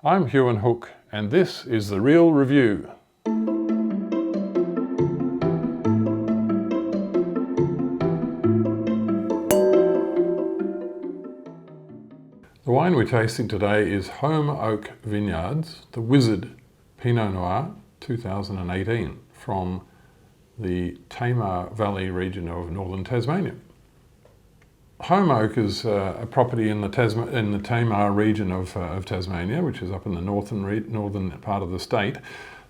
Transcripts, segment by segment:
I'm Huon Hooke, and this is The Real Review. The wine we're tasting today is Holm Oak Vineyards, the Wizard Pinot Noir 2018 from the Tamar Valley region of northern Tasmania. Holm Oak is a property in the Tamar region of Tasmania, which is up in the northern part of the state.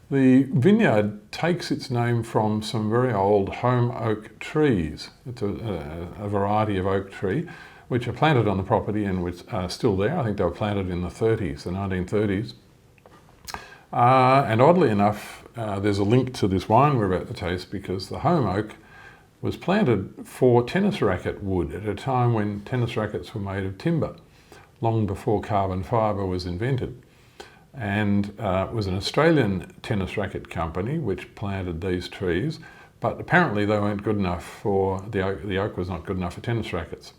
The vineyard takes its name from some very old Holm oak trees. It's a variety of oak tree which are planted on the property and which are still there. I think they were planted in the 1930s. And oddly enough, there's a link to this wine we're about to taste because the Holm oak was planted for tennis racket wood at a time when tennis rackets were made of timber, long before carbon fibre was invented. And it was an Australian tennis racket company which planted these trees, but apparently they weren't good enough for, the oak was not good enough for tennis rackets.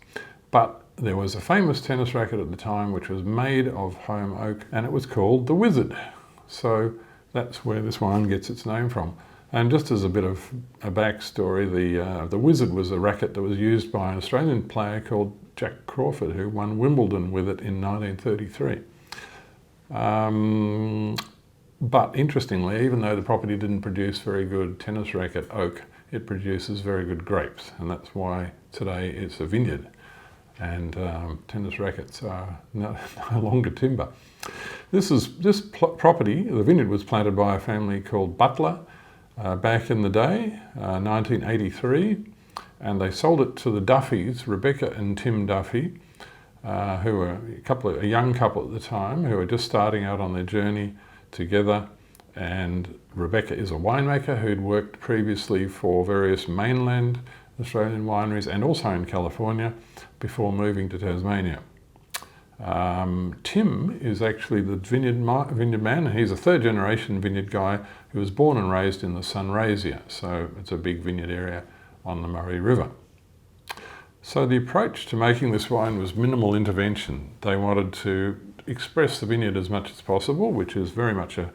But there was a famous tennis racket at the time which was made of Holm oak, and it was called the Wizard. So that's where this wine gets its name from. And just as a bit of a backstory, the Wizard was a racket that was used by an Australian player called Jack Crawford, who won Wimbledon with it in 1933. But interestingly, even though the property didn't produce very good tennis racket oak, it produces very good grapes, and that's why today it's a vineyard. And tennis rackets are no longer timber. This property, the vineyard, was planted by a family called Butler back in the day, 1983, and they sold it to the Duffys, Rebecca and Tim Duffy, who were a young couple at the time, who were just starting out on their journey together. And Rebecca is a winemaker who'd worked previously for various mainland Australian wineries and also in California before moving to Tasmania. Tim is actually the vineyard man. He's a third generation vineyard guy who was born and raised in the Sunraysia, so it's a big vineyard area on the Murray River. So the approach to making this wine was minimal intervention. They wanted to express the vineyard as much as possible, which is very much a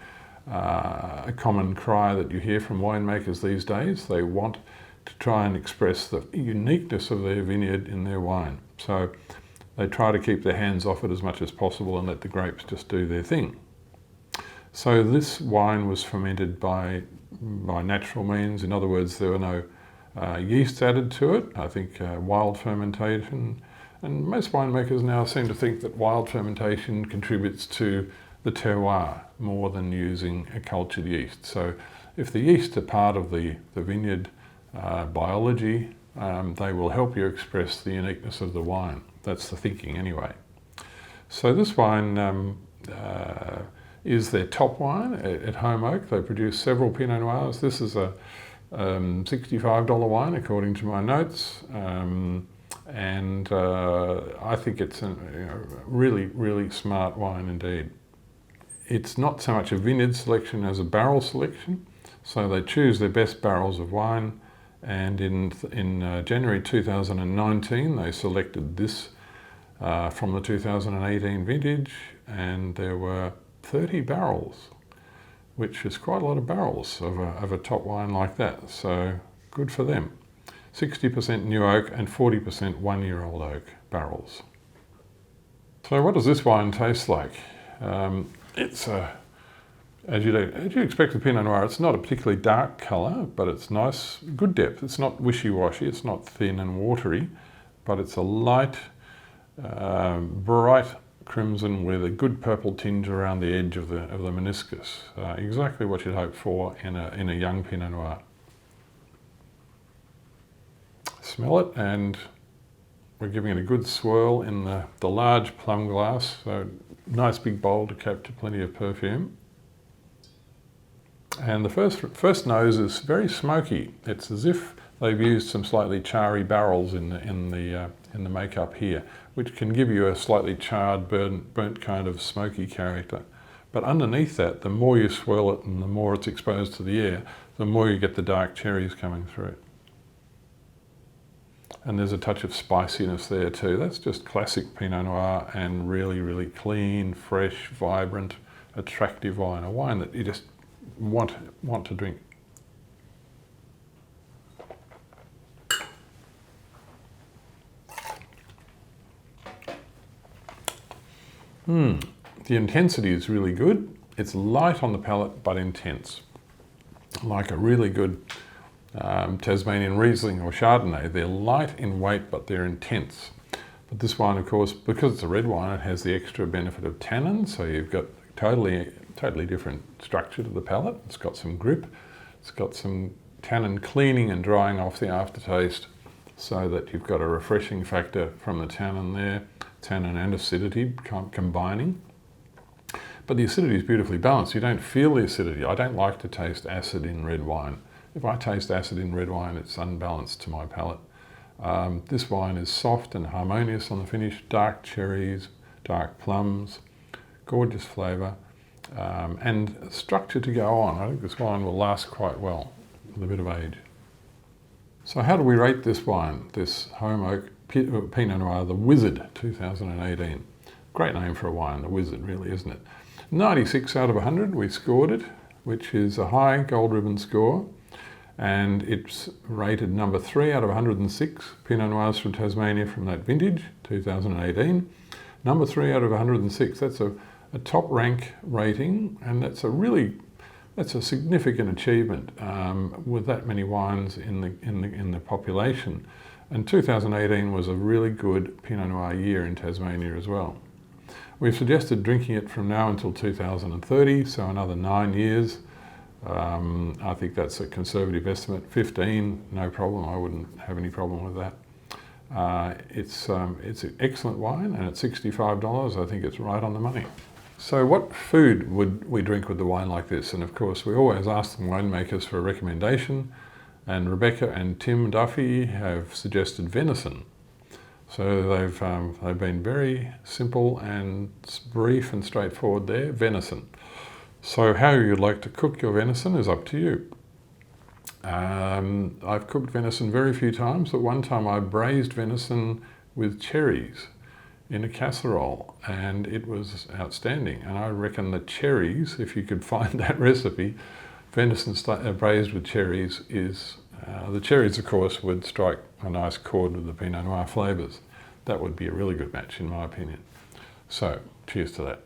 common cry that you hear from winemakers these days. They want to try and express the uniqueness of their vineyard in their wine. So they try to keep their hands off it as much as possible and let the grapes just do their thing. So this wine was fermented by natural means. In other words, there were no yeast added to it. I think wild fermentation, and most winemakers now seem to think that wild fermentation contributes to the terroir more than using a cultured yeast. So if the yeast are part of the vineyard biology, they will help you express the uniqueness of the wine. That's the thinking anyway. So this wine is their top wine at Holm Oak. They produce several Pinot Noirs. This is a $65 wine according to my notes, and I think it's a really, really smart wine indeed. It's not so much a vineyard selection as a barrel selection, so they choose their best barrels of wine, and in January 2019 they selected this from the 2018 vintage, and there were 30 barrels, which is quite a lot of barrels of a top wine like that, so good for them. 60% new oak and 40% one-year-old oak barrels. So what does this wine taste like? It's as you expect with Pinot Noir, it's not a particularly dark colour, but it's nice, good depth. It's not wishy-washy, it's not thin and watery, but it's a light, bright crimson with a good purple tinge around the edge of the meniscus. Exactly what you'd hope for in a young Pinot Noir. Smell it, and we're giving it a good swirl in the large plum glass, so nice big bowl to capture plenty of perfume. And the first nose is very smoky. It's as if they've used some slightly charry barrels in the makeup here, which can give you a slightly charred, burnt kind of smoky character. But underneath that, the more you swirl it and the more it's exposed to the air, the more you get the dark cherries coming through. And there's a touch of spiciness there too. That's just classic Pinot Noir and really, really clean, fresh, vibrant, attractive wine. A wine that you just want to drink. The intensity is really good. It's light on the palate, but intense. Like a really good Tasmanian Riesling or Chardonnay. They're light in weight, but they're intense. But this wine, of course, because it's a red wine, it has the extra benefit of tannin, so you've got totally different structure to the palate. It's got some grip. It's got some tannin cleaning and drying off the aftertaste, so that you've got a refreshing factor from the tannin there, tannin and acidity combining. But the acidity is beautifully balanced. You don't feel the acidity. I don't like to taste acid in red wine. If I taste acid in red wine, it's unbalanced to my palate. This wine is soft and harmonious on the finish, dark cherries, dark plums, gorgeous flavour, and structure to go on. I think this wine will last quite well with a bit of age. So how do we rate this wine, this Holm Oak Pinot Noir, the Wizard 2018? Great name for a wine, the Wizard, really, isn't it? 96 out of 100, we scored it, which is a high gold ribbon score. And it's rated number 3 out of 106 Pinot Noirs from Tasmania from that vintage, 2018. Number 3 out of 106, that's a top rank rating, and that's a significant achievement with that many wines in the population. And 2018 was a really good Pinot Noir year in Tasmania as well. We've suggested drinking it from now until 2030, so another 9 years. I think that's a conservative estimate. 15, no problem. I wouldn't have any problem with that. It's an excellent wine, and at $65, I think it's right on the money. So what food would we drink with the wine like this? And of course, we always ask the winemakers for a recommendation, and Rebecca and Tim Duffy have suggested venison. So they've been very simple and brief and straightforward there, venison. So how you'd like to cook your venison is up to you. I've cooked venison very few times, but one time I braised venison with cherries in a casserole, and it was outstanding. And I reckon the cherries, if you could find that recipe, venison braised with cherries is, the cherries of course would strike a nice chord with the Pinot Noir flavours. That would be a really good match in my opinion. So, cheers to that.